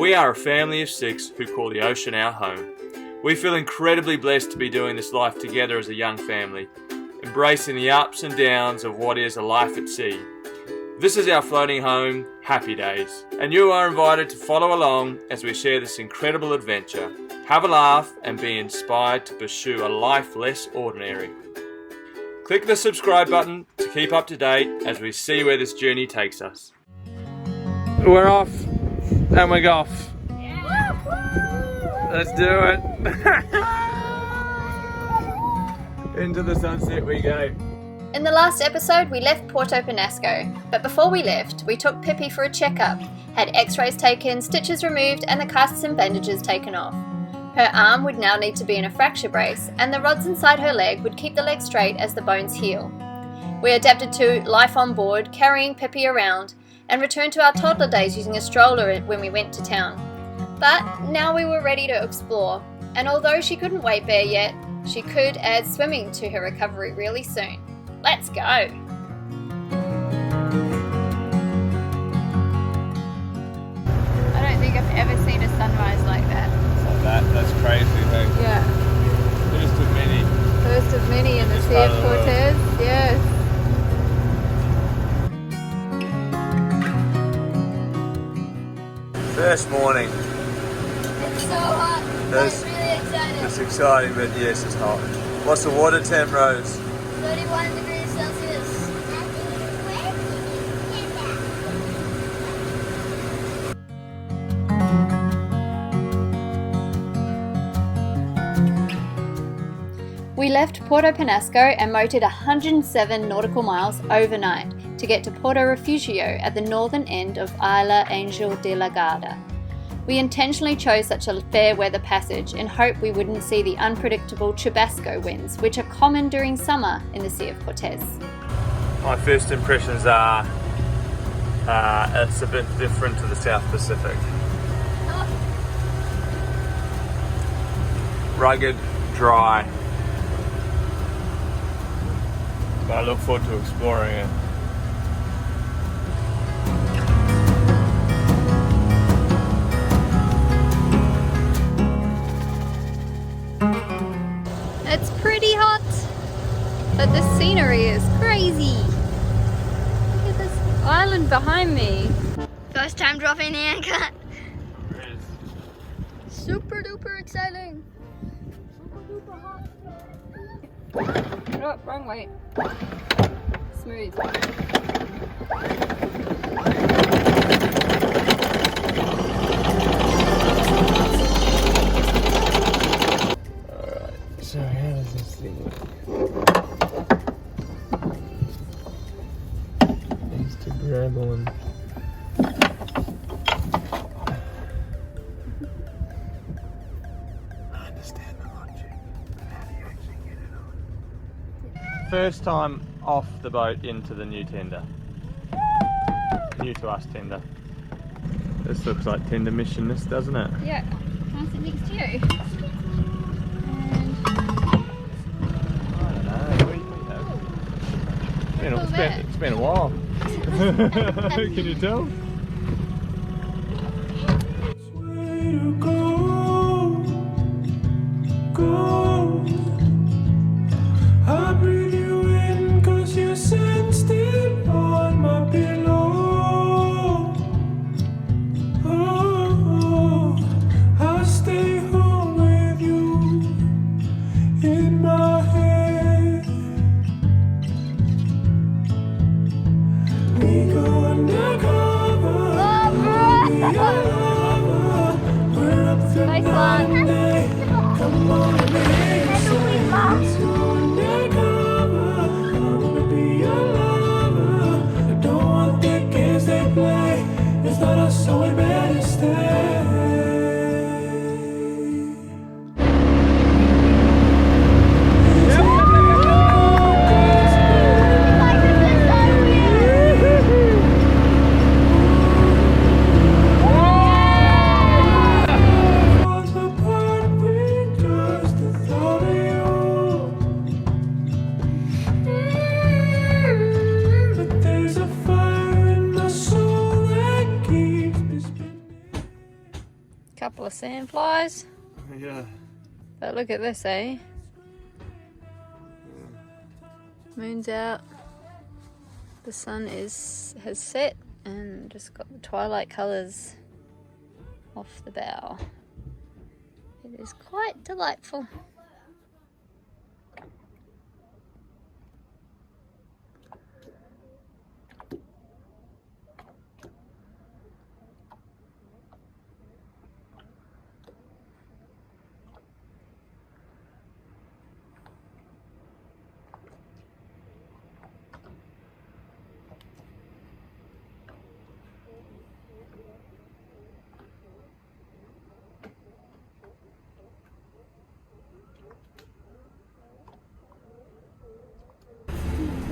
We are a family of 6 who call the ocean our home. We feel incredibly blessed to be doing this life together as a young family, embracing the ups and downs of what is a life at sea. This is our floating home, Happy Days, and you are invited to follow along as we share this incredible adventure, have a laugh, and be inspired to pursue a life less ordinary. Click the subscribe button to keep up to date as we see where this journey takes us. We're off, and we're off. Let's do it. Into the sunset we go. In the last episode, we left Puerto Penasco, but before we left, we took Pippi for a checkup, had x-rays taken, stitches removed, and the casts and bandages taken off. Her arm would now need to be in a fracture brace, and the rods inside her leg would keep the leg straight as the bones heal. We adapted to life on board, carrying Pippi around, and returned to our toddler days using a stroller when we went to town. But now we were ready to explore, and although she couldn't weight bear yet, she could add swimming to her recovery really soon. Let's go! I don't think I've ever seen a sunrise like that. That's crazy, hey? Yeah. First of many. First of many in the Sea of Cortez, yes. First morning. It's so hot. I'm really excited. It's exciting, but yes, it's hot. What's the water temp, Rose? 31 degrees Celsius. We left Puerto Penasco and motored 107 nautical miles overnight to get to Puerto Refugio at the northern end of Isla Angel de la Garda. We intentionally chose such a fair weather passage in hope we wouldn't see the unpredictable chubasco winds which are common during summer in the Sea of Cortez. My first impressions are it's a bit different to the South Pacific. Rugged, dry. But I look forward to exploring it. It's pretty hot, but the scenery is crazy. Look at this island behind me. First time dropping the anchor. Super duper exciting. Super duper hot. Oh, wrong way. Smooth. So how does this thing work? Needs to grab on. I understand the logic. How do you actually get it on? First time off the boat into the new tender. New to us tender. This looks like tender mission, this, doesn't it? Yeah, can I sit next to you? It's been a while. Can you tell? I breathe you in 'cause you're still on my pillow. Oh, I stay home with you in my head. We go undercover. We're up to Nice one. Monday. Come on, baby. So we better stay. Falls apart. Couple of sandflies. Yeah. But look at this, eh? Moon's out. The sun has set and just got the twilight colours off the bow. It is quite delightful.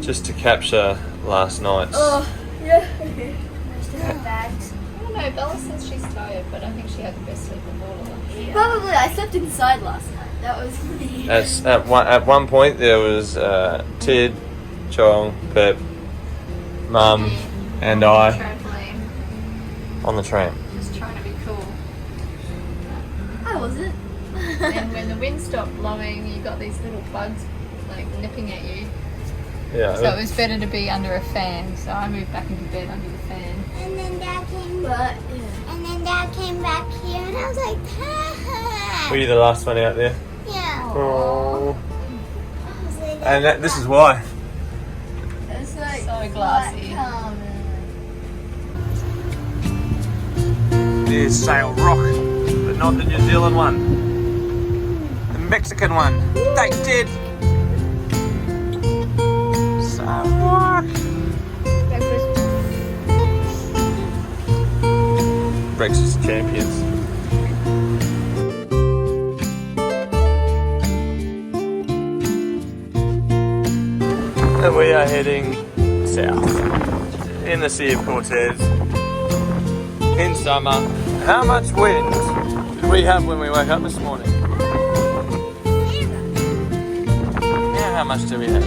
Just to capture last night's. Oh, yeah. Most of our bags. I don't know, Bella says she's tired, but I think she had the best sleep of all of them. Yeah. Probably, I slept inside last night. That was me. At one point there was Tid, Chong, Pip, Mum, and I Trampoline. on the tram. Just trying to be cool. I wasn't. And when the wind stopped blowing, you got these little bugs like nipping at you. Yeah. So it was better to be under a fan. So I moved back into bed under the fan. And then Dad came back here, and I was like, Were you the last one out there? yeah. Oh. I was like, And this is why. It's like So glassy. There's Sail Rock, but not the New Zealand one. The Mexican one. They did. Sail Rock. Breakfast champions. And we are heading south in the Sea of Cortez in summer. How much wind did we have when we woke up this morning? Yeah, how much do we have?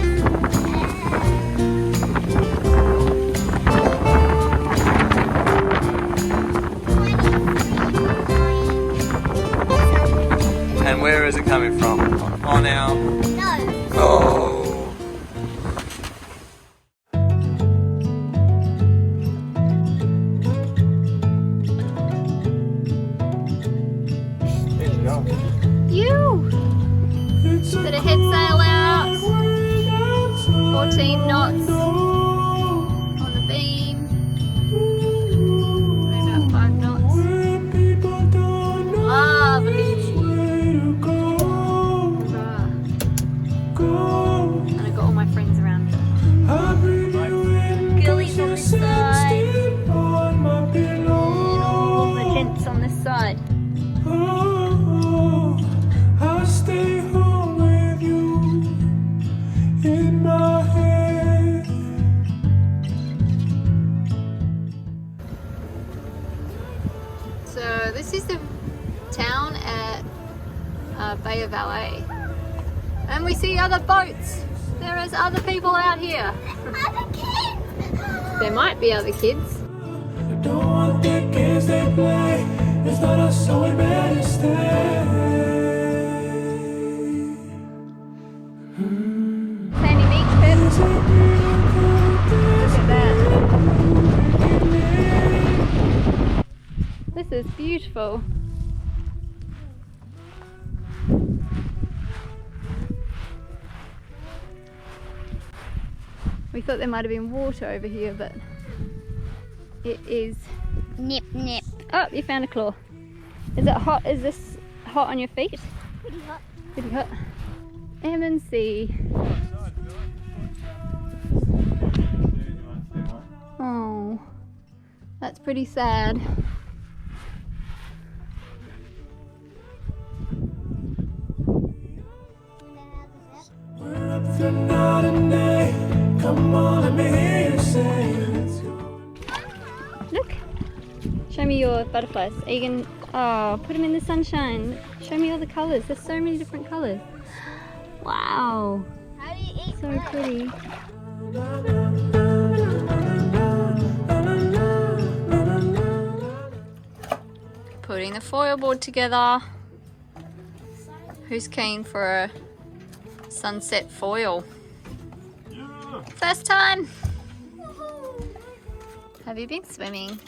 And where is it coming from? On our... no. Oh! You! Better head sail out. 14 knots on the beam. Maybe about 5 knots. Lovely. And I got all my friends around me. Girlies on this side. And all the gents on this side. I stay home with you in my head. So this is the town at Bay of LA. And we see other boats. There is other people out here. Other kids. There might be other kids. I don't want the games they play. It's not a so we better stay. Sandy Beach, Pip. Look at that. This is beautiful. We thought there might have been water over here, but it is. Nip, nip. Oh, you found a claw. Is it hot? Is this hot on your feet? Pretty hot. Pretty hot. M&C. Oh, that's pretty sad. We're up through night and day. Come on, let me hear you say let's go. Look. Show me your butterflies. Are you going put them in the sunshine. Show me all the colours. There's so many different colours. Wow. How do you eat So pretty. putting the foil board together. Who's keen for a sunset foil? Yeah. First time! Have you been swimming?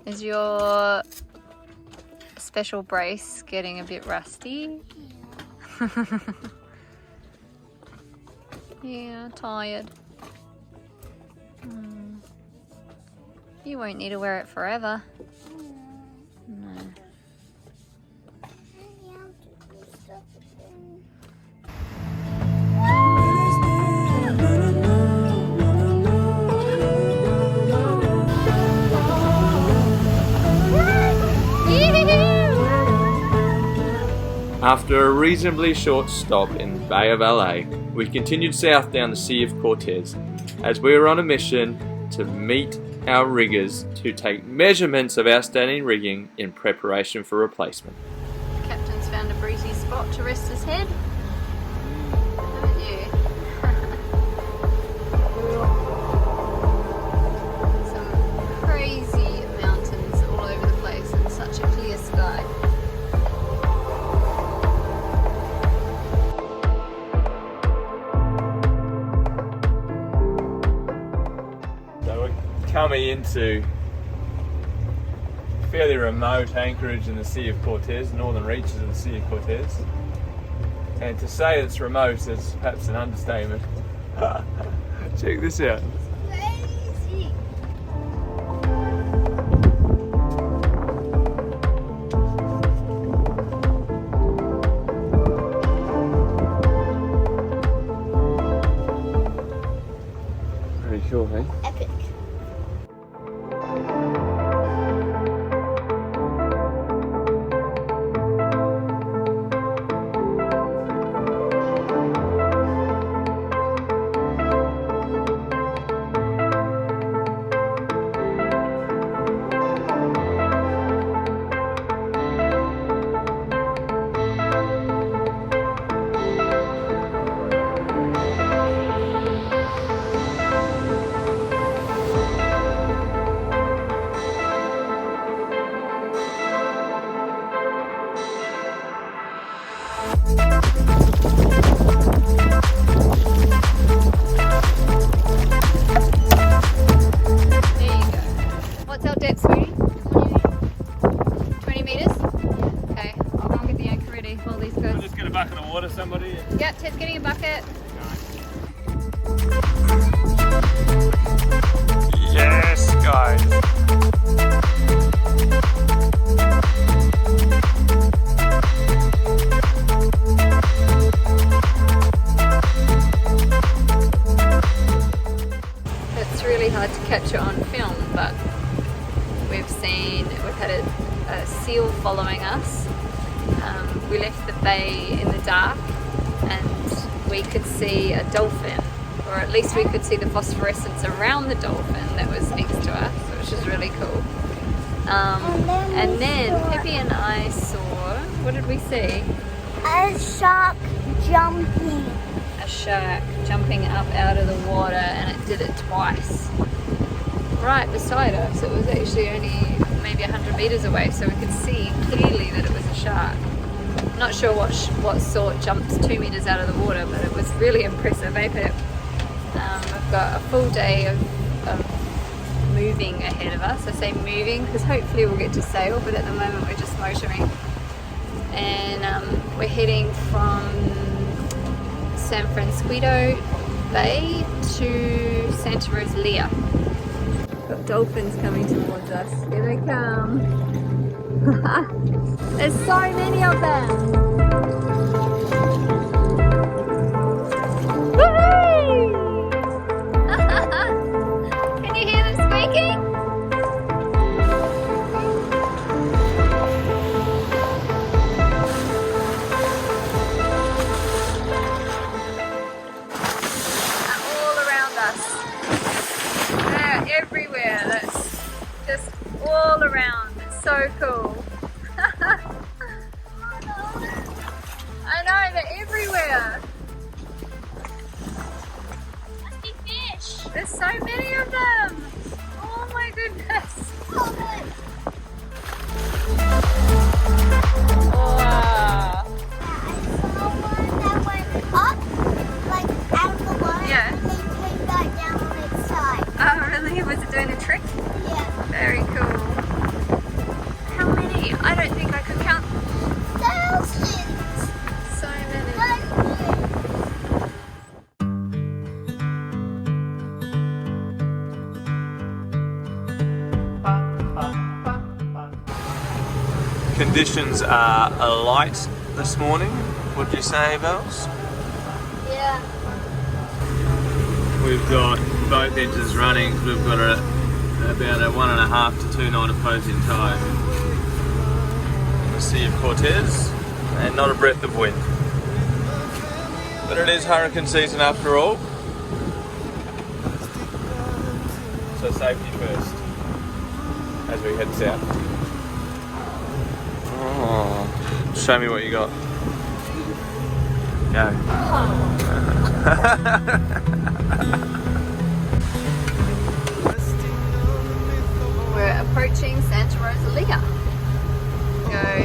Is your special brace getting a bit rusty? Yeah, tired. You won't need to wear it forever. No. After a reasonably short stop in the Bay of LA, we continued south down the Sea of Cortez as we were on a mission to meet our riggers to take measurements of our standing rigging in preparation for replacement. The captain's found a breezy spot to rest his head. Haven't you? Some crazy mountains all over the place and such a clear sky. So we're coming into fairly remote anchorage in the Sea of Cortez, northern reaches of the Sea of Cortez. And to say it's remote is perhaps an understatement. Check this out. Crazy. Pretty cool, eh? Epic. There you go. What's our depth, sweetie? 20 metres? Okay, I'll go and get the anchor ready while these guys. Just get a bucket of water, somebody. Yep, Ted's getting a bucket. Yes, guys. It's really hard to capture on film, but we've had a seal following us. We left the bay in the dark and we could see a dolphin, or at least we could see the phosphorescence around the dolphin that was next to us, which is really cool. And then Pippi and I saw, what did we see? A shark jumping. A shark jumping up out of the water, and it did it twice right beside us. It was actually only maybe 100 meters away, so we could see clearly that it was a shark. Not sure what sort jumps 2 meters out of the water, but it was really impressive, eh Pip? We've got a full day of moving ahead of us. I say moving because hopefully we'll get to sail, but at the moment we're just motoring. And we're heading from San Fransquito Bay to Santa Rosalia. Got dolphins coming towards us. Here they come. There's so many of them. Woohoo! Can you hear them squeaking? Everywhere. That's just all around. It's so cool. I know, they're everywhere. Must be fish. There's so many of them. Oh my goodness. Oh, conditions are light this morning. Would you say, Bells? Yeah. We've got both engines running. We've got about a 1.5 to 2 knot opposing tide. The Sea of Cortez, and not a breath of wind. But it is hurricane season after all. So safety first as we head south. Oh, show me what you got. Go. We're approaching Santa Rosalia.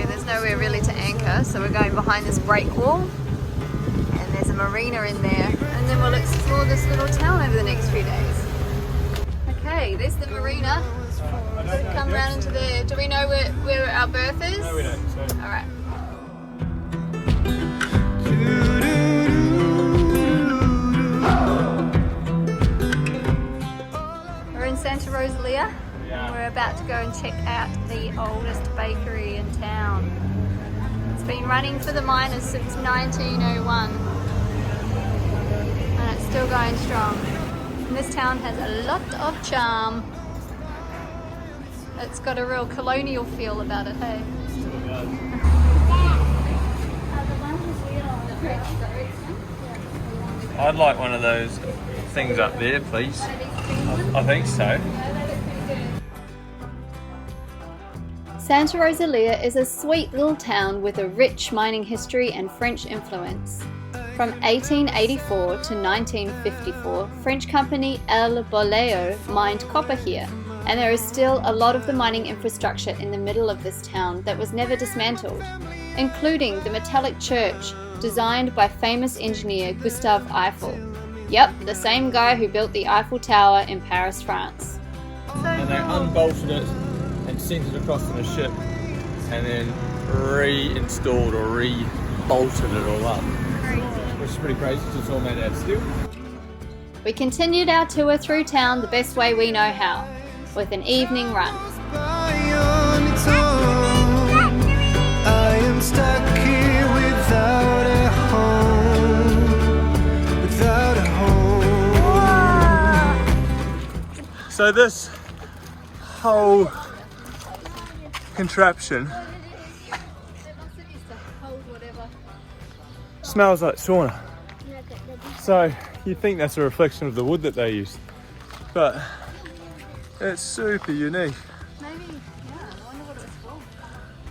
There's nowhere really to anchor, so we're going behind this break wall, and there's a marina in there, and then we'll explore this little town over the next few days. Okay, there's the marina. Come round into there. Do we know where our berth is? No, we don't. So. Alright. We're in Santa Rosalia. We're about to go and check out the oldest bakery in town. It's been running for the miners since 1901, and it's still going strong. And this town has a lot of charm. It's got a real colonial feel about it, hey? I'd like one of those things up there, please. I think so. Santa Rosalia is a sweet little town with a rich mining history and French influence. From 1884 to 1954, French company El Boleo mined copper here, and there is still a lot of the mining infrastructure in the middle of this town that was never dismantled, including the metallic church designed by famous engineer Gustave Eiffel. Yep, the same guy who built the Eiffel Tower in Paris, France. And they unbolted it and sent it across on a ship, and then reinstalled or re-bolted it all up. Which is pretty crazy, because it's all made out of steel. We continued our tour through town the best way we know how, with an evening run. I am stuck here without a home, without a home. So this whole contraption smells like sauna. So you'd think that's a reflection of the wood that they used, but it's super unique. Maybe, yeah, I wonder what it was for.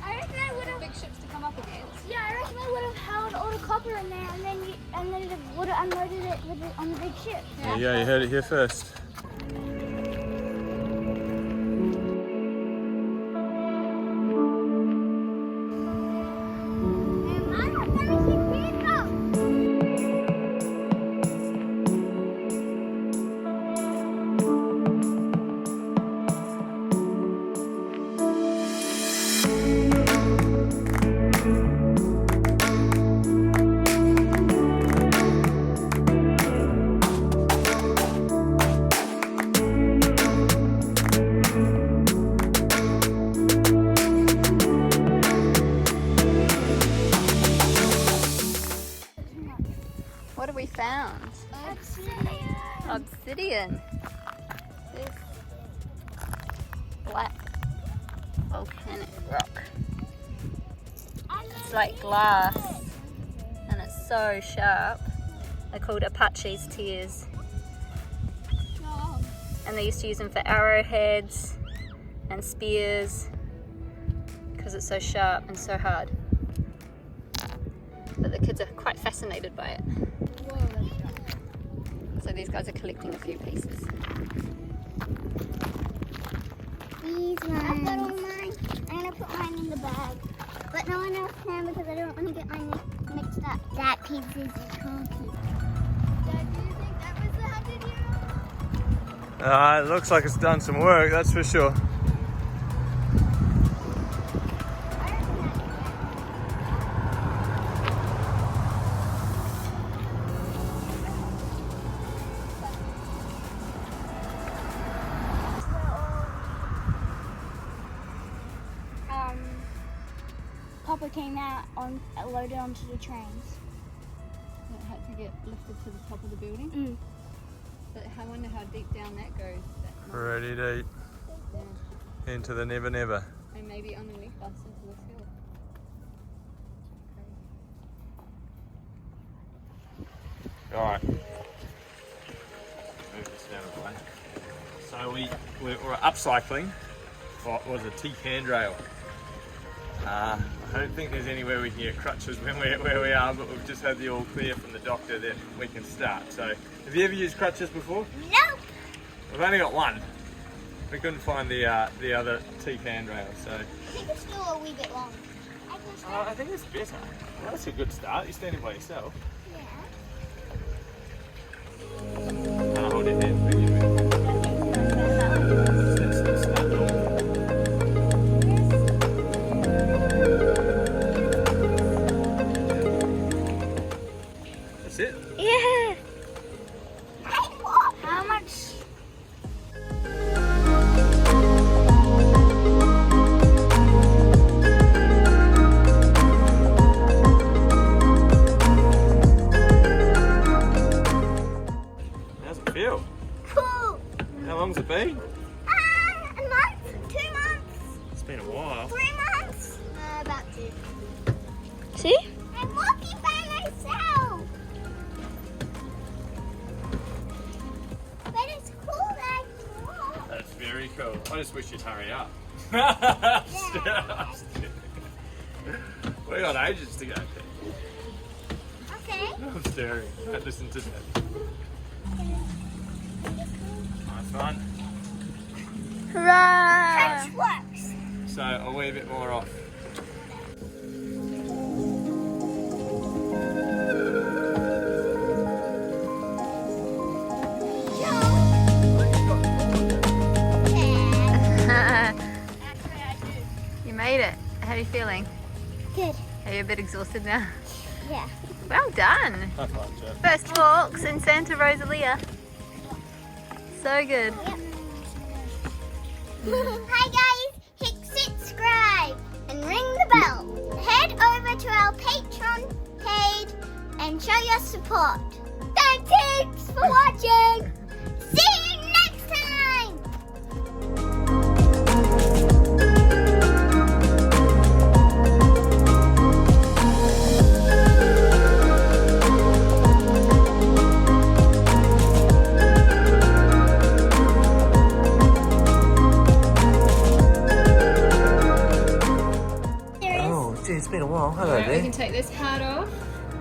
I reckon I would have. Big ships to come up against. Yeah, I reckon I would have held all the copper in there, and then it would have unloaded it on the big ship. Yeah, you heard it here first. What have we found? Obsidian. This black volcanic rock. It's like glass, and it's so sharp. They're called Apache's tears. And they used to use them for arrowheads and spears because it's so sharp and so hard. But the kids are quite fascinated by it. So these guys are collecting a few pieces. These ones. I've got all mine. I'm going to put mine in the bag. But no one else can because I don't want to get mine mixed up. That piece is chunky. Dad, do you think that was the 100-year-old? It looks like it's done some work, that's for sure. copper came out loaded onto the trains. It had to get lifted to the top of the building. Mm. But I wonder how deep down that goes. Pretty deep. Yeah. Into the never never. And maybe underneath us into the field. Alright. Move this down the way. So we're upcycling what was a teak handrail. I don't think there's anywhere we can get crutches where we are, but we've just had the all clear from the doctor that we can start. So, have you ever used crutches before? Nope. We've only got one. We couldn't find the other teak handrail, so. I think it's still a wee bit long. I think it's better. Well, that's a good start. You're standing by yourself. Yeah. Hold your hands with you. That's it. Yeah. How much? How's it feel? Cool. How long's it been? A month, 2 months, It's been a while. 3 months. About 2. See? I'm walking by myself. But it's cool that I can walk. That's very cool. I just wish you'd hurry up. We got ages to go. Okay. I'm staring. Don't listen to that. Nice one. Hurrah! Crunch works. So a wee bit more off. You made it. How are you feeling? Good. Are you a bit exhausted now? Yeah. Well done. High five, Jeff. First walks in Santa Rosalia. So good. Hi guys, hit subscribe and ring the bell. Head over to our Patreon page and show your support. Thanks for watching. See you next time. It's been a while. Hello Alright, we can take this part off.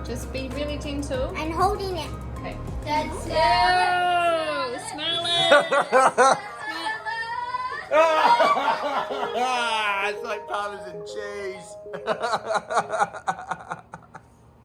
Just be really gentle. I'm holding it. Okay. That's it. Oh, smell it. It's like Parmesan cheese.